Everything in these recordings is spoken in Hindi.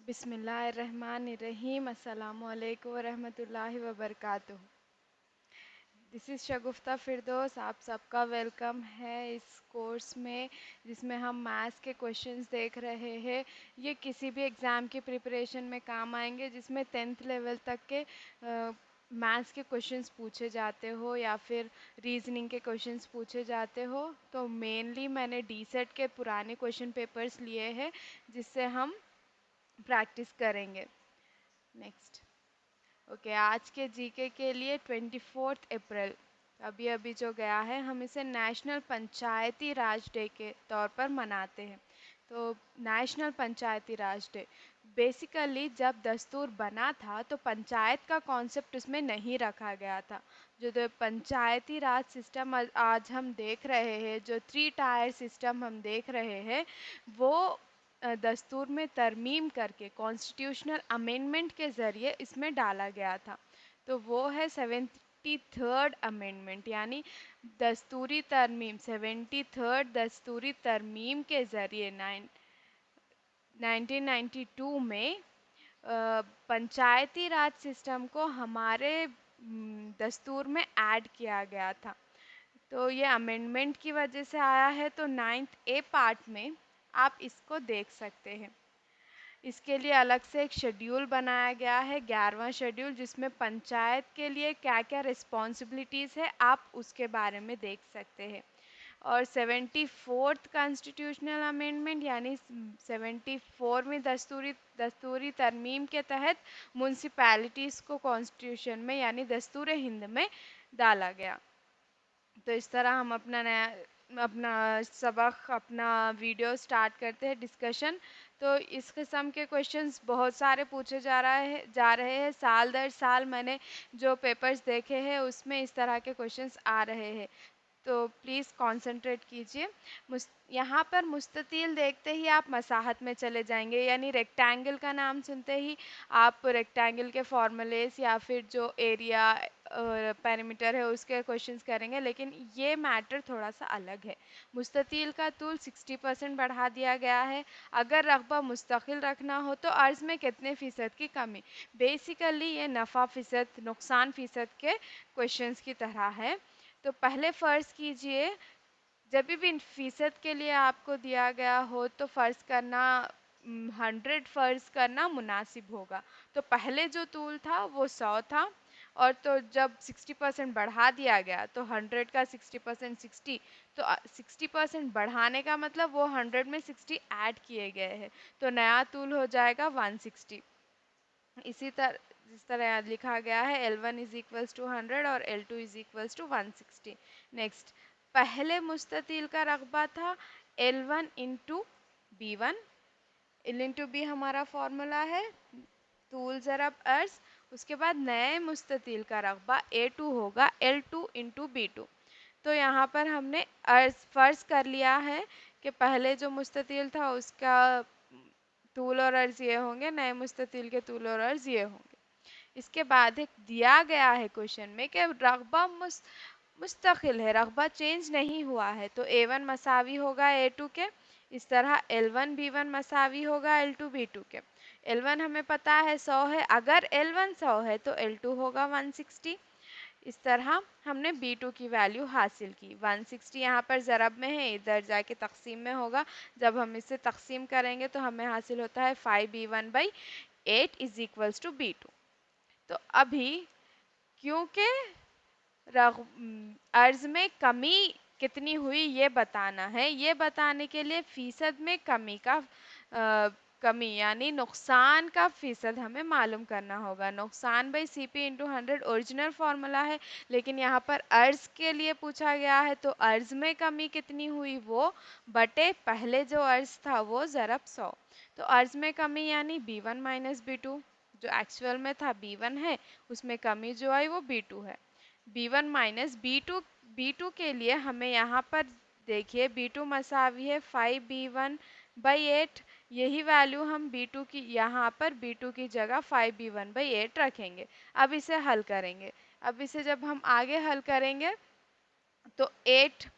बिस्मिल्लाहिर्रहमानिर्रहीम अस्सलामु अलैकुम वरहमतुल्लाहि वबरकातुहू। दिस इज़ शगुफ्ता फिरदौस। आप सबका वेलकम है इस कोर्स में जिसमें हम मैथ्स के क्वेश्चंस देख रहे हैं। ये किसी भी एग्ज़ाम की प्रिपरेशन में काम आएंगे जिसमें 10th लेवल तक के मैथ्स के क्वेश्चंस पूछे जाते हो या फिर रीजनिंग के क्वेश्चंस पूछे जाते हो। तो मेनली मैंने डीसेट के पुराने क्वेश्चन पेपर्स लिए हैं जिससे हम प्रैक्टिस करेंगे। नेक्स्ट। ओके, आज के जीके के लिए 24 अप्रैल अभी अभी जो गया है, हम इसे नेशनल पंचायती राज डे के तौर पर मनाते हैं। तो नेशनल पंचायती राज डे बेसिकली जब दस्तूर बना था तो पंचायत का कॉन्सेप्ट उसमें नहीं रखा गया था। जो पंचायती राज सिस्टम आज हम देख रहे हैं, जो 3 टायर सिस्टम हम देख रहे हैं, वो दस्तूर में तरमीम करके कॉन्स्टिट्यूशनल अमेंडमेंट के ज़रिए इसमें डाला गया था। तो वो है 73rd अमेंडमेंट, यानी दस्तूरी तरमीम। 73rd दस्तूरी तरमीम के ज़रिए 1992 में पंचायती राज सिस्टम को हमारे दस्तूर में ऐड किया गया था। तो ये अमेंडमेंट की वजह से आया है। तो 9th A पार्ट में आप इसको देख सकते हैं। इसके लिए अलग से एक शेड्यूल बनाया गया है, 11वां शेड्यूल, जिसमें पंचायत के लिए क्या क्या रिस्पॉन्सिबिलिटीज़ है आप उसके बारे में देख सकते हैं। और 74th कॉन्स्टिट्यूशनल अमेंडमेंट यानी 74वीं दस्तूरी तरमीम के तहत म्यूनसिपैलिटीज़ को कॉन्स्टिट्यूशन में यानी दस्तूर हिंद में डाला गया। तो इस तरह हम अपना सबक, अपना वीडियो स्टार्ट करते हैं, डिस्कशन। तो इस किस्म के क्वेश्चंस बहुत सारे पूछे जा रहे हैं। साल दर साल मैंने जो पेपर्स देखे हैं उसमें इस तरह के क्वेश्चंस आ रहे हैं। तो प्लीज़ कंसंट्रेट कीजिए। यहाँ पर मुस्ततील देखते ही आप मसाहत में चले जाएंगे, यानी रेक्टेंगल का नाम सुनते ही आप रेक्टेंगल के फॉर्मूलेस या फिर जो एरिया पेरीमीटर है उसके क्वेश्चंस करेंगे। लेकिन ये मैटर थोड़ा सा अलग है। मुस्ततील का तूल 60% बढ़ा दिया गया है। अगर रकबा मुस्तकिल रखना हो तो अर्ज़ में कितने फ़ीसद की कमी। बेसिकली ये नफ़ा फ़ीसद नुकसान फ़ीसद के क्वेश्चंस की तरह है। तो पहले फ़र्ज़ कीजिए, जब भी फ़ीसद के लिए आपको दिया गया हो तो फ़र्ज़ करना 100 फ़र्ज़ करना मुनासिब होगा। तो पहले जो तूल था वो 100 था, और तो जब 60% बढ़ा दिया गया तो 100 का 60% 60, तो 60% बढ़ाने का मतलब वो 100 में 60 ऐड किए गए हैं। तो नया तूल हो जाएगा 160। इसी तरह जिस तरह यहाँ लिखा गया है, L1 इज इक्वल्स टू 100 और L2 is equals to 160। Next, पहले मुस्ततील का रकबा था L1 into B1। L into B हमारा फॉर्मूला है तूल ज़रब अर्ज़। उसके बाद नए मुस्ततील का रकबा A2 होगा L2 इंटू B2। तो यहाँ पर हमने फ़र्ज़ कर लिया है कि पहले जो मुस्ततील था उसका तूल और अर्ज़ ये होंगे, नए मुस्ततील के तूल और अर्ज़ ये होंगे। इसके बाद एक दिया गया है क्वेश्चन में कि रकबा मुस्तकिल है, रकबा चेंज नहीं हुआ है। तो A1 मसावी होगा A2 के। इस तरह L1 B1 मसावी होगा L2 B2 के। L1 हमें पता है 100 है, अगर L1 100 है तो L2 होगा 160। इस तरह हमने B2 की वैल्यू हासिल की। 160 यहाँ पर ज़रब में है, इधर जाके तकसीम में होगा। जब हम इसे तकसीम करेंगे तो हमें हासिल होता है 5B1/8 is equals to B2। तो अभी क्योंकि अर्ज़ में कमी कितनी हुई ये बताना है, ये बताने के लिए फ़ीसद में कमी यानी नुकसान का फ़ीसद हमें मालूम करना होगा। नुकसान by CP into 100 original formula है, लेकिन यहाँ पर अर्ज़ के लिए पूछा गया है। तो अर्ज़ में कमी कितनी हुई वो बटे पहले जो अर्ज़ था वो ज़रब 100। तो अर्ज़ में कमी यानी B1 माइनस B2, जो एक्चुअल में था B1 है, उसमें कमी जो आई वो B2 है। B1 माइनस B2 के लिए हमें यहाँ पर देखिए B2 मसावी है 5B1/8। यही वैल्यू हम B2 की यहाँ पर B2 की जगह 5B1/8 रखेंगे। अब इसे हल करेंगे। अब इसे जब हम आगे हल करेंगे तो 8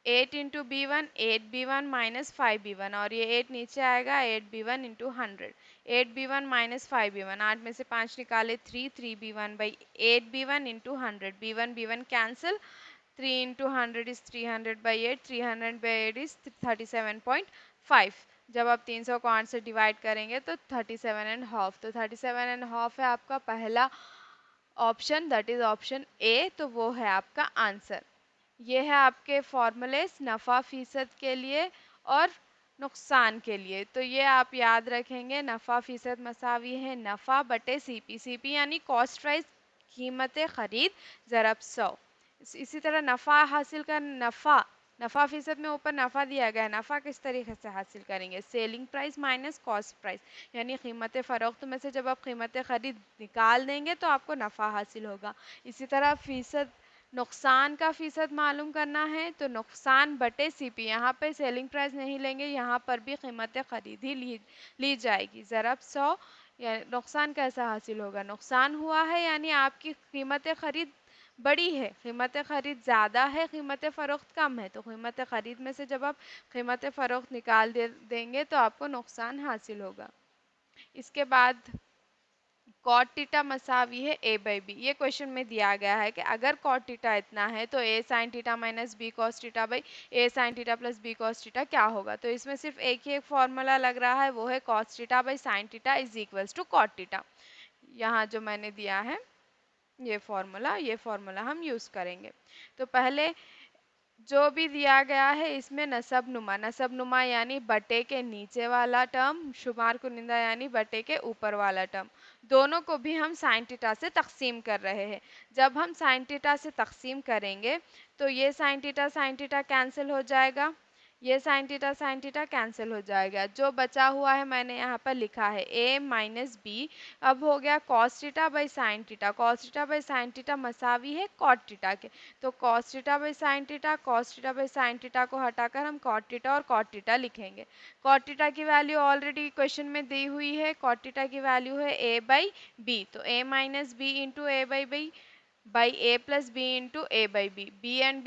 8 into B1 8B1 minus 5B1 और ये 8 नीचे आएगा 8B1 into 100 8B1 minus 5B1 8 में से 5 निकाले 3 by 8B1 into 100 B1 cancel 3 into 100 is 300 by 8 300 by 8 is 37.5 जब आप 300 को 8 से डिवाइड करेंगे तो 37.5 तो 37.5 है आपका पहला option that is option A तो वो है आपका आंसर। ये है आपके फॉर्मूलेस नफ़ा फीसद के लिए और नुकसान के लिए। तो ये आप याद रखेंगे नफ़ा फीसद मसावी है नफ़ा बटे सीपी सीपी यानी कॉस्ट प्राइस कीमत ख़रीद ज़रब 100। इसी तरह नफ़ा हासिल कर नफ़ा फीसद में ऊपर नफ़ा दिया गया है नफ़ा किस तरीके से हासिल करेंगे selling price minus cost price यानी कीमत फ़रोख्त में से जब आप कीमत ख़रीद निकाल देंगे तो आपको नफ़ा हासिल होगा। इसी तरह फीसद नुकसान का फीसद मालूम करना है तो नुकसान बटे सीपी यहाँ पे सेलिंग प्राइस नहीं लेंगे यहाँ पर भी कीमत ख़रीद ही ली जाएगी ज़रब 100 या नुकसान कैसा हासिल होगा नुकसान हुआ है यानी आपकी कीमत ख़रीद बड़ी है कीमत ख़रीद ज़्यादा है कीमत फ़रोख्त कम है तो कीमत ख़रीद में से जब आप कीमत फ़रोख्त निकाल देंगे तो आपको नुकसान हासिल होगा। इसके बाद कॉट थीटा मसावी है ए बाई बी ये क्वेश्चन में दिया गया है कि अगर कॉट थीटा इतना है तो A sine theta minus B cos theta by A sine theta plus B cos theta क्या होगा। तो इसमें सिर्फ एक ही एक फॉर्मूला लग रहा है वो है cos theta by sine theta is equals to cot theta. यहाँ जो मैंने दिया है ये फॉर्मूला हम यूज़ करेंगे। तो पहले जो भी दिया गया है इसमें नसब नुमा यानी बटे के नीचे वाला टर्म शुमार कुनिंदा यानी बटे के ऊपर वाला टर्म दोनों को भी हम साइन थीटा से तकसीम कर रहे हैं। जब हम साइन थीटा से तकसीम करेंगे तो ये साइन थीटा कैंसिल हो जाएगा ये साइन थीटा कैंसिल हो जाएगा जो बचा हुआ है मैंने यहाँ पर लिखा है a माइनस बी अब हो गया cos theta by sine theta मसावी है कॉट थीटा के। तो cos theta by sine theta को हटाकर हम कॉट थीटा और कॉट थीटा लिखेंगे। कॉट थीटा की वैल्यू ऑलरेडी क्वेश्चन में दी हुई है कॉट थीटा की वैल्यू है a बाई बी तो a minus B into A by A plus B into A by B and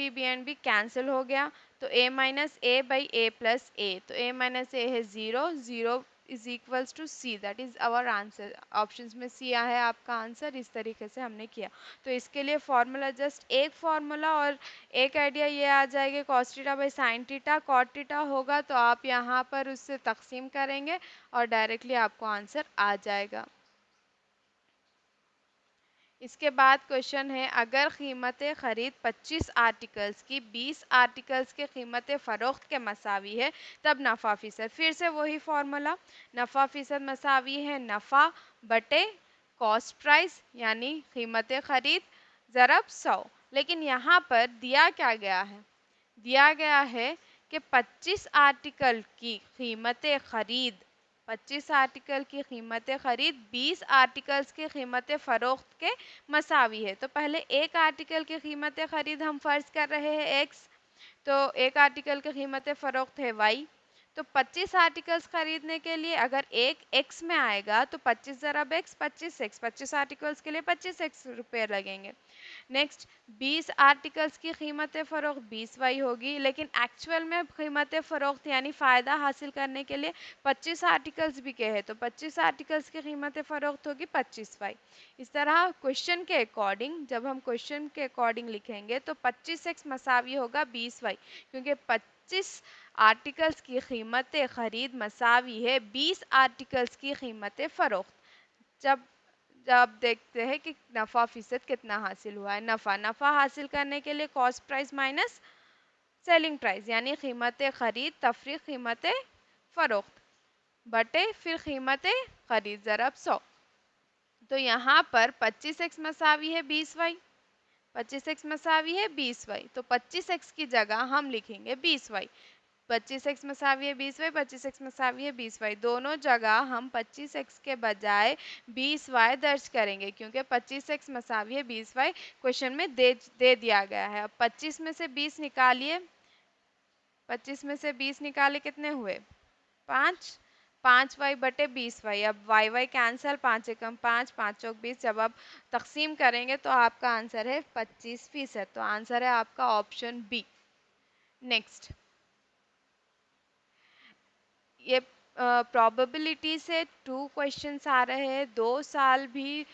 B cancel हो गया तो a minus A by A plus A तो a माइनस ए है zero is equals to C that is our answer. Options में सी है आपका आंसर इस तरीके से हमने किया। तो इसके लिए फार्मूला जस्ट एक फार्मूला और एक आइडिया ये आ जाएगा cos theta by sine theta cot theta होगा तो आप यहाँ पर उससे तकसीम करेंगे और डायरेक्टली आपको आंसर आ जाएगा। इसके बाद क्वेश्चन है अगर कीमत ख़रीद 25 आर्टिकल्स की 20 आर्टिकल्स के कीमत फ़रोख्त के मसावी है तब नफ़ा फ़ीसद फिर से वही फार्मूला नफ़ा फ़ीसद मसावी है नफ़ा बटे कॉस्ट प्राइस यानी कीमत ख़रीद ज़रब 100। लेकिन यहाँ पर दिया क्या गया है दिया गया है कि 25 आर्टिकल की कीमत ख़रीद 25 आर्टिकल की कीमत ख़रीद 20 आर्टिकल्स की कीमत फ़रोख्त के मसावी है। तो पहले एक आर्टिकल की कीमत ख़रीद हम फ़र्ज़ कर रहे हैं एक्स तो एक आर्टिकल की कीमत फ़रोख्त है वाई। तो 25 आर्टिकल्स खरीदने के लिए अगर एक एक्स में आएगा तो 25 ज़रब एक्स 25 आर्टिकल्स के लिए 25 रुपये लगेंगे। नेक्स्ट 20 आर्टिकल्स की कीमत फ़रोख्त 20 वाई होगी लेकिन एक्चुअल में कीमत फ़रोख्त यानी फ़ायदा हासिल करने के लिए 25 आर्टिकल्स भी के हैं तो 25 आर्टिकल्स की कीमत फ़रोख्त होगी 25 वाई। इस तरह क्वेश्चन के अकॉर्डिंग जब हम क्वेश्चन के अकॉर्डिंग लिखेंगे तो 25x मसावी होगा 20 वाई क्योंकि 25 आर्टिकल्स की कीमत ख़रीद मसावी है 20 आर्टिकल्स की कीमत फ़रोख्त। जब जब देखते हैं कि नफ़ा फ़ीसद कितना हासिल हुआ है नफ़ा हासिल करने के लिए cost price minus selling price यानी कीमत ख़रीद तफरीक कीमत फ़रोख्त बटे फिर कीमत ख़रीद ज़रब 100। तो यहाँ पर 25x मसावी है 20 वाई 25x मसावी है 20 वाई तो 25x की जगह हम लिखेंगे 20 वाई 25x मसावी है 20 वाई 25x मसावी है 20 वाई दोनों जगह हम 25x के बजाय 20 वाई दर्ज करेंगे क्योंकि 25x मसावी है 20 वाई क्वेश्चन में दे दिया गया है। अब 25 में से 20 निकालिए 25 में से 20 निकाले कितने हुए 5 5 वाई बटे 20 वाई अब वाई कैंसल 5 एकम 5 5 चौक 20 जब आप तकसीम करेंगे तो आपका आंसर है 25%। तो आंसर है आपका ऑप्शन बी। नेक्स्ट, ये प्रोबेबिलिटी से 2 क्वेश्चंस आ रहे हैं। 2 साल भी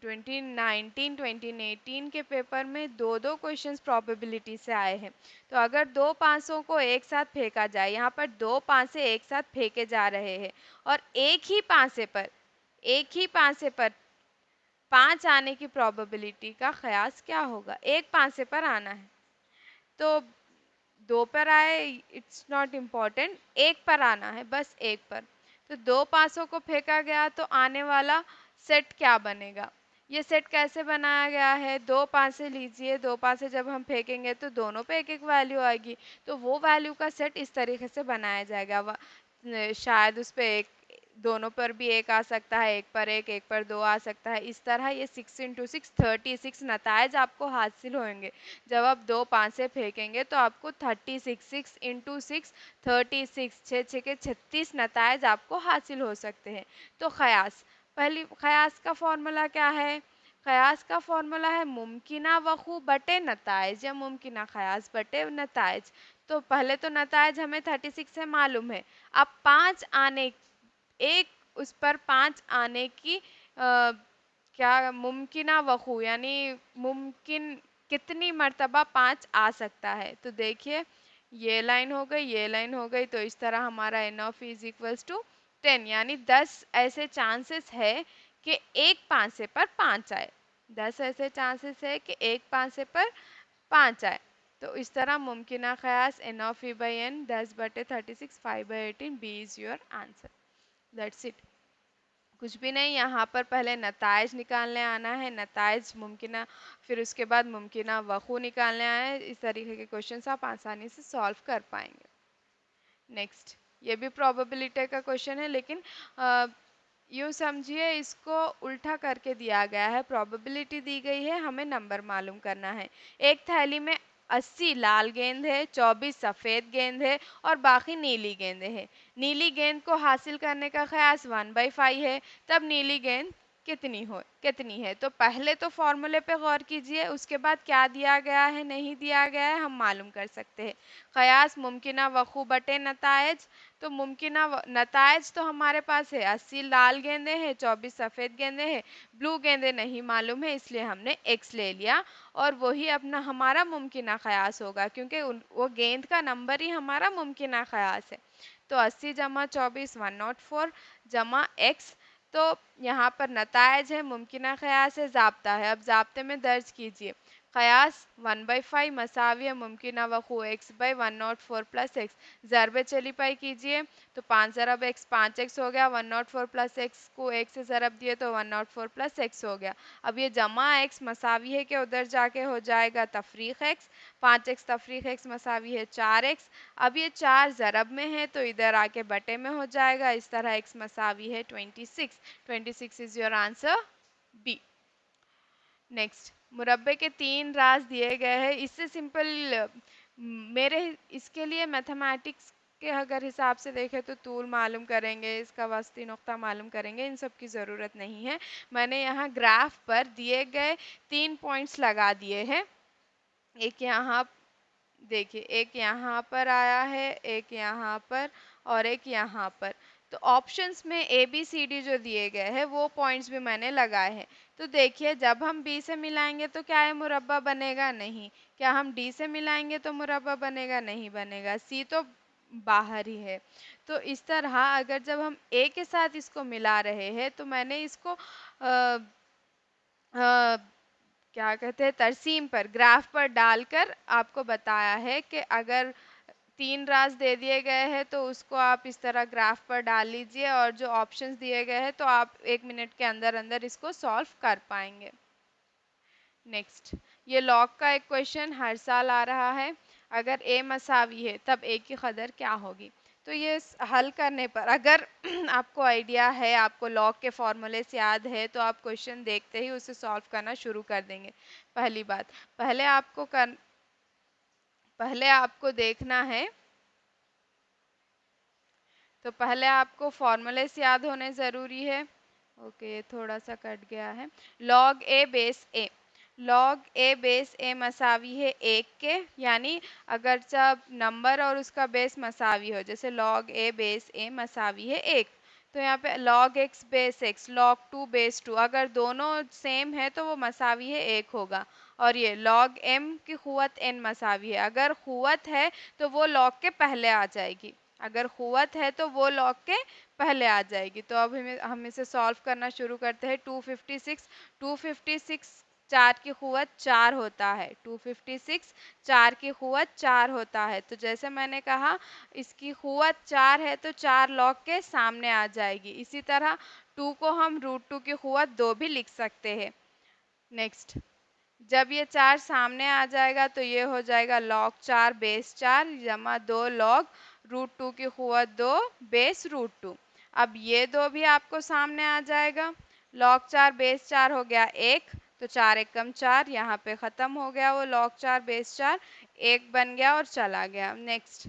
2019 2018 के पेपर में दो दो क्वेश्चंस प्रोबेबिलिटी से आए हैं। तो अगर दो पांचों को एक साथ फेंका जाए, यहाँ पर दो पांचे एक साथ फेंके जा रहे हैं और एक ही पांचे पर 5 आने की प्रोबेबिलिटी का ख्यास क्या होगा? एक पांचे पर आना है, तो दो पर आए इट्स नॉट इम्पॉर्टेंट, एक पर आना है, बस एक पर। तो दो पासों को फेंका गया तो आने वाला सेट क्या बनेगा? ये सेट कैसे बनाया गया है? दो पासे लीजिए, दो पासे जब हम फेंकेंगे तो दोनों पे एक एक वैल्यू आएगी, तो वो वैल्यू का सेट इस तरीके से बनाया जाएगा। शायद उस पे एक, दोनों पर भी एक आ सकता है, एक पर दो आ सकता है। इस तरह ये 6 इंटू 6 36 नतायज आपको हासिल होंगे। जब आप दो पांचे फेंकेंगे तो आपको 36 6 इंटू 6 36 छः छः के 36 नतायज आपको हासिल हो सकते हैं। तो ख़यास, पहली ख़यास का फॉर्मूला क्या है? ख़यास का फॉर्मूला है मुमकिना वक़ू बटे नतायज या मुमकिना ख़यास बटे नतायज। तो पहले तो नतायज हमें 36 से मालूम है। अब 5 आने, एक उस पर 5 आने की क्या मुमकिना वक़ू यानी मुमकिन कितनी मर्तबा 5 आ सकता है। तो देखिए ये लाइन हो गई, ये लाइन हो गई, तो इस तरह हमारा n of is equals to 10, यानी 10 ऐसे चांसेस है कि एक पांचे पर 5 आए। 10 ऐसे चांसेस है कि एक पांचे पर 5 आए। तो इस तरह मुमकिना क़यास N of E by N 10 बटे 36 5 by 18 B is your answer. That's it, कुछ भी नहीं। यहाँ पर पहले नतायज निकालने आना है, नतायज मुमकिना, फिर उसके बाद मुमकिना वक़ू निकालने आना है। इस तरीके के क्वेश्चंस आप आसानी से सॉल्व कर पाएंगे। नेक्स्ट, ये भी प्रोबेबिलिटी का क्वेश्चन है, लेकिन यूँ समझिए इसको उल्टा करके दिया गया है। प्रोबेबिलिटी दी गई है, हमें नंबर मालूम करना है। एक थैली में 80 लाल गेंद है, 24 सफ़ेद गेंद है और बाकी नीली गेंदें हैं। नीली गेंद को हासिल करने का क़यास 1/5 है, तब नीली गेंद कितनी है? तो पहले तो फॉर्मूले पे गौर कीजिए, उसके बाद क्या दिया गया है नहीं दिया गया है हम मालूम कर सकते हैं। क़यास मुमकिना वक़ू बटे नतायज, तो नतायज तो हमारे पास है 80 लाल गेंदें हैं, 24 सफ़ेद गेंदें हैं, ब्लू गेंदें नहीं मालूम है, इसलिए हमने x ले लिया और वही अपना हमारा मुमकिना क़यास होगा, क्योंकि वो गेंद का नंबर ही हमारा मुमकिना क़यास है। तो 80 जमा 24 104 जमा x, तो यहाँ पर नतायज है, मुमकिना क़यास है, ज़ाब्ता है। अब ज़ाब्ते में दर्ज कीजिए, क़यास 1/5 मसावी है मुमकिना वक़ू x बाई 104 प्लस एक्स। ज़रबे चली पाई कीजिए, तो 5 ज़रब x 5x हो गया, 104 प्लस एक्स को 1 से ज़रब दिए तो 104 प्लस एक्स हो गया। अब ये जमा x मसावी है कि उधर जाके हो जाएगा तफरीक़ x, 5x तफरीक़ x मसावी है 4x। अब ये 4 ज़रब में है तो इधर आके बटे में हो जाएगा। इस तरह x मसावी है 26। 26 is your answer B. Next, मुरब्बे के 3 राज दिए गए हैं। इससे सिंपल मेरे इसके लिए मैथमेटिक्स के अगर हिसाब से देखें तो तूल मालूम करेंगे, इसका वस्ती नुक्ता मालूम करेंगे, इन सब की ज़रूरत नहीं है। मैंने यहाँ ग्राफ पर दिए गए 3 पॉइंट्स लगा दिए हैं। एक यहाँ देखिए, एक यहाँ पर आया है, एक यहाँ पर और एक यहाँ पर। तो ऑप्शंस में ए बी सी डी जो दिए गए हैं वो पॉइंट्स भी मैंने लगाए हैं। तो देखिए जब हम बी से मिलाएंगे तो क्या है मुरब्बा बनेगा? नहीं। क्या हम डी से मिलाएंगे तो मुरब्बा बनेगा? नहीं बनेगा। सी तो बाहर ही है। तो इस तरह अगर जब हम ए के साथ इसको मिला रहे हैं तो मैंने इसको क्या कहते हैं तरसीम पर, ग्राफ पर डालकर आपको बताया है कि अगर 3 राज दे दिए गए हैं तो उसको आप इस तरह ग्राफ पर डाल लीजिए और जो ऑप्शंस दिए गए हैं तो आप 1 मिनट के अंदर अंदर इसको सॉल्व कर पाएंगे। नेक्स्ट, ये लॉग का एक क्वेश्चन हर साल आ रहा है। अगर ए मसावी है तब ए की कदर क्या होगी? तो ये हल करने पर अगर आपको आइडिया है, आपको लॉग के फॉर्मूले से याद है, तो आप क्वेश्चन देखते ही उसे सॉल्व करना शुरू कर देंगे। पहली बात, पहले आपको देखना है, तो पहले आपको फॉर्मूले से याद होने ज़रूरी है। ओके, ये थोड़ा सा कट गया है। लॉग ए बेस ए, लॉग ए बेस ए मसावी है 1 के, यानी अगर जब नंबर और उसका बेस मसावी हो, जैसे लॉग ए बेस ए मसावी है 1, तो यहाँ पे log x base x, log two base two, अगर दोनों सेम है तो वो मसावी है 1 होगा। और ये लॉग एम की खुवत एन मसावी है, अगर खुवत है तो वो लॉग के पहले आ जाएगी, अगर खुवत है तो वो लॉग के पहले आ जाएगी। तो अब हम इसे सॉल्व करना शुरू करते हैं। 256 4 की क़ुव्वत 4 होता है, 256 4 की क़ुव्वत 4 होता है। तो जैसे मैंने कहा इसकी क़ुव्वत 4 है तो 4 लॉग के सामने आ जाएगी। इसी तरह 2 को हम √2 की क़ुव्वत 2 भी लिख सकते हैं। नेक्स्ट, जब ये 4 सामने आ जाएगा तो ये हो जाएगा लॉग 4 बेस 4 जमा 2 लॉग √2 की क़ुव्वत 2 बेस √2। अब ये 2 भी आपको सामने आ जाएगा। लॉग 4 बेस 4 हो गया 1, तो 4 एकम 4, यहाँ पे ख़त्म हो गया वो लॉग 4 बेस 4, 1 बन गया और चला गया। नेक्स्ट,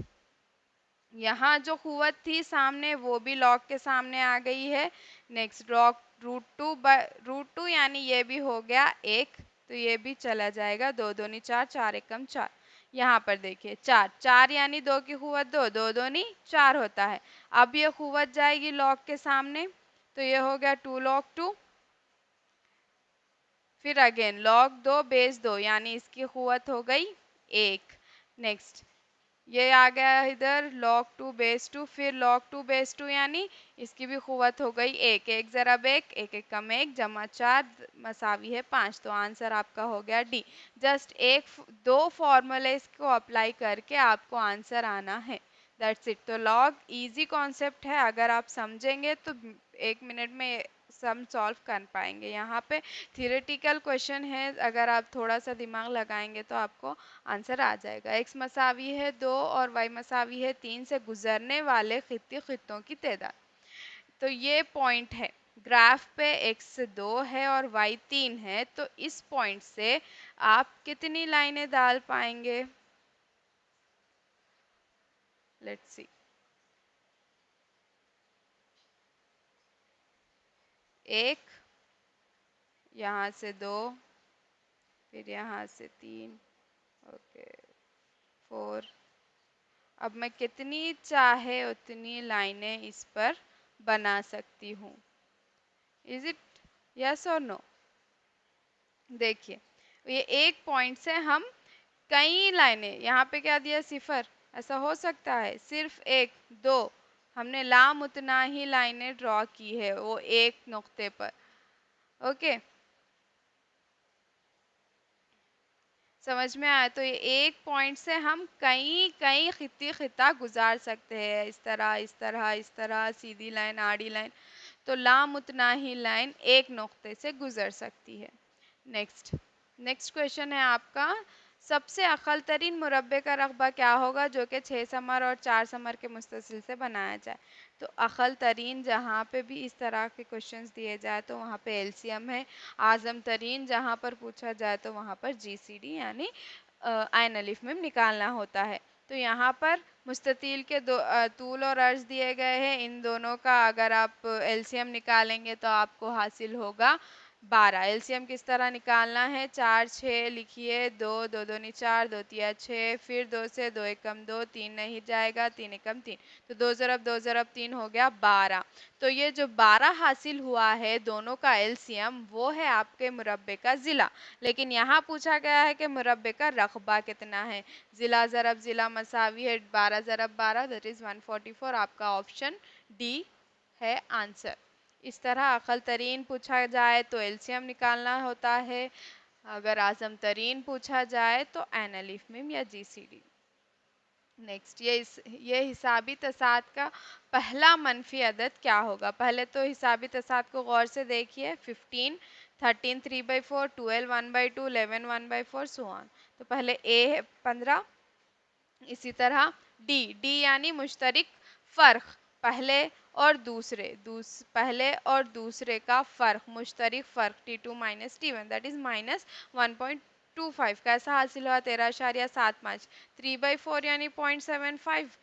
यहाँ जो क़ुव्वत थी सामने वो भी लॉग के सामने आ गई है। नेक्स्ट, लॉग √2 यानी ये भी हो गया 1, तो ये भी चला जाएगा। 2 दूनी 4, 4 एकम 4। यहाँ पर देखिए 4 4 यानी 2 की क़ुव्वत 2, 2 दूनी 4 होता है। अब ये क़ुव्वत जाएगी लॉग के सामने, तो ये हो गया 2 लॉग 2। फिर अगेन लॉग 2 बेस 2 यानी इसकी क़ुव्वत हो गई 1। नेक्स्ट, ये आ गया इधर लॉग 2 बेस 2, फिर लॉग 2 बेस 2 यानी इसकी भी क़ुव्वत हो गई 1। 1 ज़रब 1, 1 एकम 1 जमा 4 मसावी है 5। तो आंसर आपका हो गया डी। जस्ट दो फॉर्मूलेस को अप्लाई करके आपको आंसर आना है। That's it. तो लॉग इजी कॉन्सेप्ट है, अगर आप समझेंगे तो 1 मिनट में सम सॉल्व कर पाएंगे। यहाँ पे थियोरेटिकल क्वेश्चन है, अगर आप थोड़ा सा दिमाग लगाएंगे तो आपको आंसर आ जाएगा। एक्स मसावी है 2 और वाई मसावी है 3 से गुजरने वाले खित्तों की तादाद। तो ये पॉइंट है, ग्राफ पे एक्स 2 है और वाई 3 है, तो इस पॉइंट से आप कितनी लाइनें डाल पाएंगे? Let's see. 1, यहाँ से 2, फिर यहाँ से 3, ओके 4। अब मैं कितनी चाहे उतनी लाइनें इस पर बना सकती हूँ। इज इट यस और नो? देखिए, ये एक पॉइंट से हम कई लाइनें, यहाँ पे क्या दिया 0, ऐसा हो सकता है? सिर्फ 1 2 हमने लामुतना ही लाइनें ड्रॉ की है वो एक नुक्ते पर। ओके, समझ में आया? तो ये एक पॉइंट से हम कई कई खिता गुजार सकते हैं, इस तरह इस तरह इस तरह, सीधी लाइन आड़ी लाइन। तो लामुतनाही लाइन एक नुक्ते से गुजर सकती है। नेक्स्ट, नेक्स्ट क्वेश्चन है आपका, सबसे अक़ल तरीन मुरब्बे का रकबा क्या होगा जो कि 6 समर और 4 समर के मुस्तसिल से बनाया जाए? तो अक़ल तरीन जहाँ पे भी इस तरह के क्वेश्चंस दिए जाए तो वहाँ पे एलसीएम है। आज़म तरीन जहाँ पर पूछा जाए तो वहाँ पर जीसीडी यानी आयन अलिफ में निकालना होता है। तो यहाँ पर मुस्ततील के तूल और अर्ज दिए गए हैं, इन दोनों का अगर आप एलसीएम निकालेंगे तो आपको हासिल होगा 12। एलसीएम किस तरह निकालना है? 4 6 लिखिए, 2 2 दूनी 4, 2 तिया 6, फिर 2 से 2 एकम 2, 3 नहीं जाएगा, 3 एकम 3, तो 2 ज़रब 3 हो गया 12। तो ये जो 12 हासिल हुआ है दोनों का एलसीएम, वो है आपके मुरब्बे का ज़िला। लेकिन यहाँ पूछा गया है कि मुरब्बे का रकबा कितना है। ज़िला ज़रब ज़िला मसावी है 12 ज़रब 12, दैट इज़ 144। आपका ऑप्शन डी है आंसर। इस तरह अक़ल तरीन पूछा जाए तो एलसीएम निकालना होता है, अगर आज़म तरीन पूछा जाए तो एन अलिफ मीम या जीसीडी। नेक्स्ट, ये हिसाबी तसाद का पहला मनफी अदद क्या होगा? पहले तो हिसाबी तसाद को गौर से देखिए। 15, 13 3/4, 12 1/2, 11 1/4 सो ऑन। तो पहले ए है 15, इसी तरह डी यानी मुश्तरिक फ़र्क, पहले और दूसरे का फ़र्क, मुश्तरिक फ़र्क T2 - T1 दैट इज़ -1.25। कैसा हासिल हुआ? 13.75। 3/4 यानी 0.75।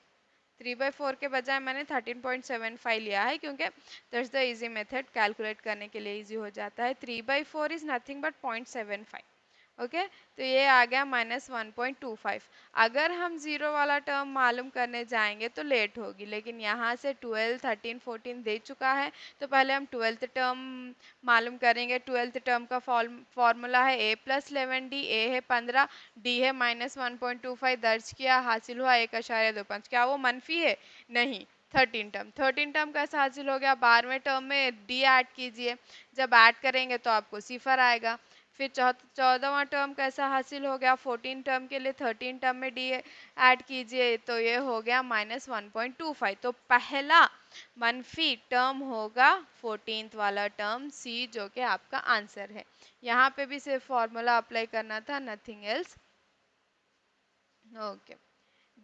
3/4 के बजाय मैंने 13.75 लिया है क्योंकि that's the easy method, calculate करने के लिए इजी हो जाता है। 3/4 इज़ नथिंग बट 0.75। ओके, तो ये आ गया -1.25। अगर हम ज़ीरो वाला टर्म मालूम करने जाएंगे तो लेट होगी, लेकिन यहाँ से 12, 13, 14 दे चुका है, तो पहले हम 12th टर्म मालूम करेंगे। 12th टर्म का फॉर्मूला है a+11d, a है 15, d है -1.25, दर्ज किया, हासिल हुआ 1.25। क्या वो मनफी है? नहीं। 13 टर्म कैसे हासिल हो गया? 12वें टर्म में डी ऐड कीजिए, जब ऐड करेंगे तो आपको सिफर आएगा। फिर 14वां टर्म कैसा हासिल हो गया? 14 टर्म के लिए 13 टर्म में डी ऐड कीजिए, तो ये हो गया -1.25। तो पहला मनफी टर्म होगा 14th वाला टर्म सी, जो कि आपका आंसर है। यहाँ पे भी सिर्फ फॉर्मूला अप्लाई करना था, नथिंग एल्स। ओके,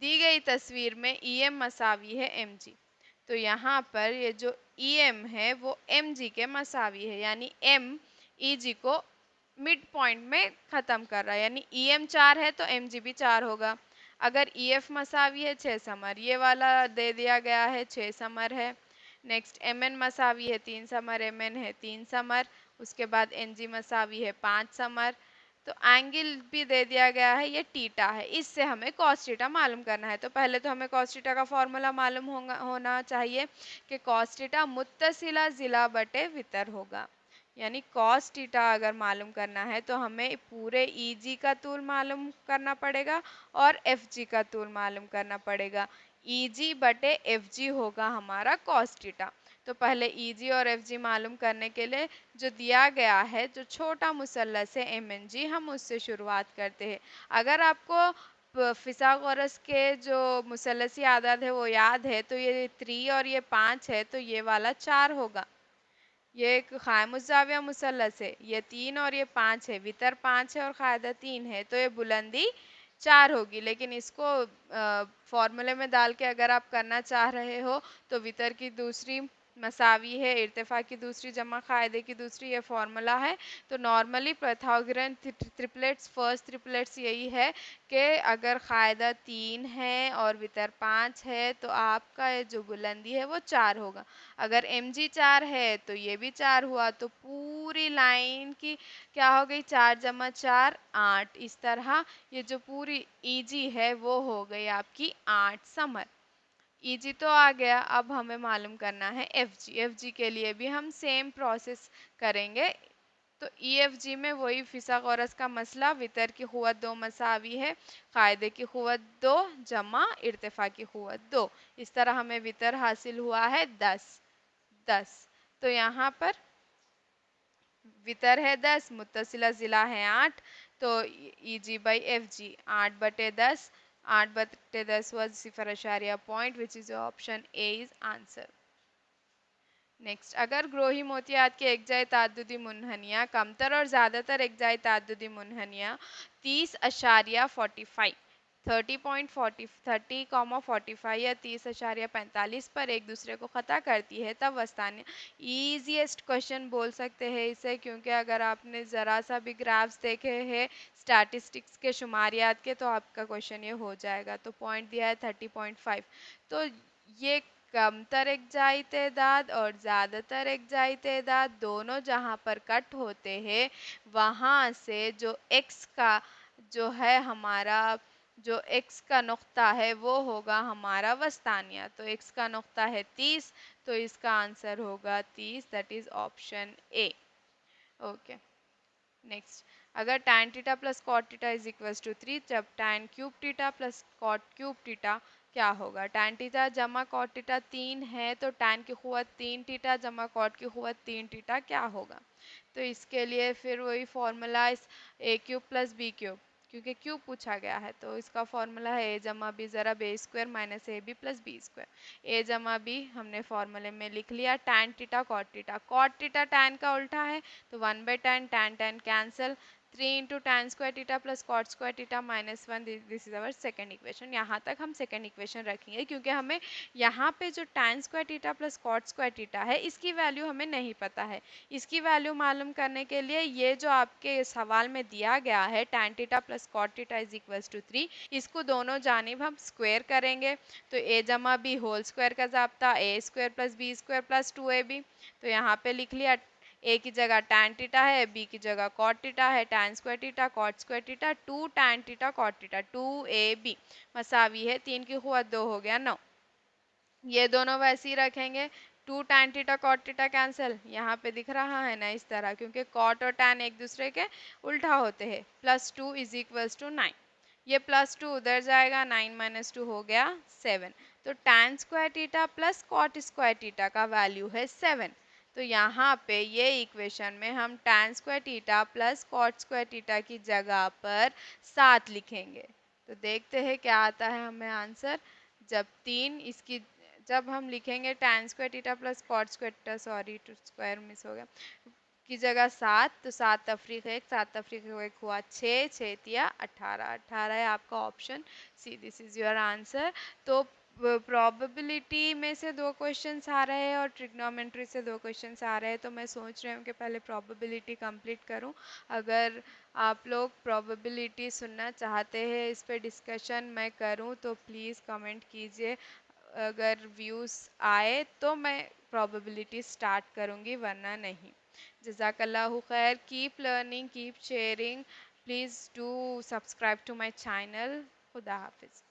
दी गई तस्वीर में EM मसावी है mg। तो यहाँ पर ये जो EM है वो mg के मसावी है, यानी m EG को मिड पॉइंट में ख़त्म कर रहा है, यानी EM 4 है तो mg भी 4 होगा। अगर EF मसावी है 6 समर, ये वाला दे दिया गया है 6 समर है। नेक्स्ट MN मसावी है 3 समर, MN है 3 समर। उसके बाद NG मसावी है 5 समर। तो एंगल भी दे दिया गया है, ये टीटा है। इससे हमें कॉस टीटा मालूम करना है। तो पहले तो हमें कॉस टीटा का फॉर्मूला मालूम होना चाहिए कि कॉस टीटा मुत्तसिला ज़िला बटे वितर होगा। यानी कॉस टीटा अगर मालूम करना है तो हमें पूरे EG का तूल मालूम करना पड़ेगा और FG का तूल मालूम करना पड़ेगा। EG बटे FG होगा हमारा कॉस टीटा। तो पहले EG और FG मालूम करने के लिए जो दिया गया है, जो छोटा मुसल्लस है MNG, हम उससे शुरुआत करते हैं। अगर आपको फिसागोरस के जो मुसल्लसी आदत है वो याद है, तो ये 3 और ये 5 है, तो ये वाला 4 होगा। ये एक खायमुज़ाविया मुसल्लस है, ये 3 और ये 5 है, वितर 5 है और कायदा 3 है, तो ये बुलंदी 4 होगी। लेकिन इसको फॉर्मूले में डाल के अगर आप करना चाह रहे हो तो वितर की दूसरी मसावी है, इर्तिफा की दूसरी जमा कायदे की दूसरी, ये फॉर्मूला है। तो normally Pythagorean triplets, first triplets यही है कि अगर कायदा 3 है और वितर 5 है तो आपका ये जो बुलंदी है वो 4 होगा। अगर mg 4 है तो ये भी 4 हुआ, तो पूरी लाइन की क्या हो गई? 4 जमा 4 8। इस तरह ये जो पूरी EG है वो हो गई आपकी 8 समर। EG तो आ गया, अब हमें मालूम करना है FG। FG के लिए भी हम सेम प्रोसेस करेंगे। तो EFG में वही फिसागोरस का मसला, वितर की क़ुव्वत 2 मसावी है, कायदे की क़ुव्वत 2 जमा इर्तिफा की क़ुव्वत 2। इस तरह हमें वितर हासिल हुआ है 10। तो यहाँ पर वितर है 10, मुत्तसिला ज़िला है 8, तो EG by FG 8/10। 8/10 was 0.0 point, which is option A is answer. Next, अगर ग्रोही मोतियात के एकजाई ताद्दुदी मुनहनिया कमतर और ज़्यादातर एकजाई ताद्दुदी मुनहनिया 30.45 30.45 या 30.45 पर एक दूसरे को ख़ता करती है, तब वस्तानिया। ईजीएस्ट क्वेश्चन बोल सकते हैं इसे, क्योंकि अगर आपने ज़रा सा भी ग्राफ्स देखे हैं स्टैटिस्टिक्स के, शुमारियात के, तो आपका क्वेश्चन ये हो जाएगा। तो पॉइंट दिया है 30.5। तो ये कमतर एकजाई तेदाद और ज़्यादातर एकजाई तेदाद दोनों जहाँ पर कट होते हैं, वहाँ से जो x का जो है हमारा, जो x का नुक्ता है वो होगा हमारा वस्तानिया। तो x का नुक्ता है 30, तो इसका आंसर होगा 30, that is option A. Okay, next, अगर tan theta plus cot theta is equals to 3, जब tan cube theta plus cot cube theta क्या होगा? tan थीटा जमा कॉट थीटा 3 है, तो tan की क़ुव्वत 3 थीटा जमा कॉट की क़ुव्वत 3 थीटा क्या होगा? तो इसके लिए फिर वही फॉर्मूला ए क्यूब प्लस बी क्यूब, क्योंकि क्यूब पूछा गया है, तो इसका फॉर्मूला है ए जमा बी ज़रा बे square minus A B plus B square. A जमा बी हमने फॉर्मूले में लिख लिया। tan theta cot theta tan का उल्टा है, तो 1/tan, tan cancel, 3 into tan square theta plus cot square theta minus 1, this is our second equation. यहाँ तक हम सेकेंड इक्वेशन रखेंगे, क्योंकि हमें यहाँ पे जो tan square theta plus cot square theta है, इसकी वैल्यू हमें नहीं पता है। इसकी वैल्यू मालूम करने के लिए ये जो आपके सवाल में दिया गया है tan theta plus cot theta is equals to 3, इसको दोनों जानिब हम स्क्वायर करेंगे। तो ए जमा बी होल स्क्वायर का ज़ाब्ता, A square plus B square plus 2ab। तो यहाँ पे लिख लिया ए की जगह tan थीटा है, बी की जगह cot थीटा है, tan square theta cot square theta 2 tan theta cot theta 2ab मसावी है 3 की कुवत 2 हो गया 9। ये दोनों वैसे ही रखेंगे, 2 tan theta cot theta cancel, यहाँ पे दिख रहा है ना इस तरह, क्योंकि cot और tan एक दूसरे के उल्टा होते हैं। +2 इज इक्वल्स टू 9, ये +2 उधर जाएगा, 9 - 2 हो गया 7। तो tan square theta plus cot square theta का वैल्यू है 7। तो यहाँ पे ये इक्वेशन में हम tan square theta plus cot square theta की जगह पर 7 लिखेंगे। तो देखते हैं क्या आता है हमें आंसर। जब हम लिखेंगे tan square theta plus cot square theta, sorry two square miss हो गया, की जगह 7, तो 7 तफरीक 1, 7 तफरीक 1 हुआ 6, 6 तिया 18, 18 है आपका option C, this is your answer. तो प्रोबेबिलिटी में से 2 क्वेश्चंस आ रहे हैं और ट्रिग्नोमेट्री से 2 क्वेश्चंस आ रहे हैं, तो मैं सोच रही हूँ कि पहले प्रोबेबिलिटी कंप्लीट करूँ। अगर आप लोग प्रोबेबिलिटी सुनना चाहते हैं, इस पे डिस्कशन मैं करूँ, तो प्लीज़ कमेंट कीजिए। अगर व्यूज़ आए तो मैं प्रोबेबिलिटी स्टार्ट करूँगी, वरना नहीं। जज़ाकल्लाहु खैर, keep learning, keep sharing, please do subscribe to my channel. खुदा हाफिज़।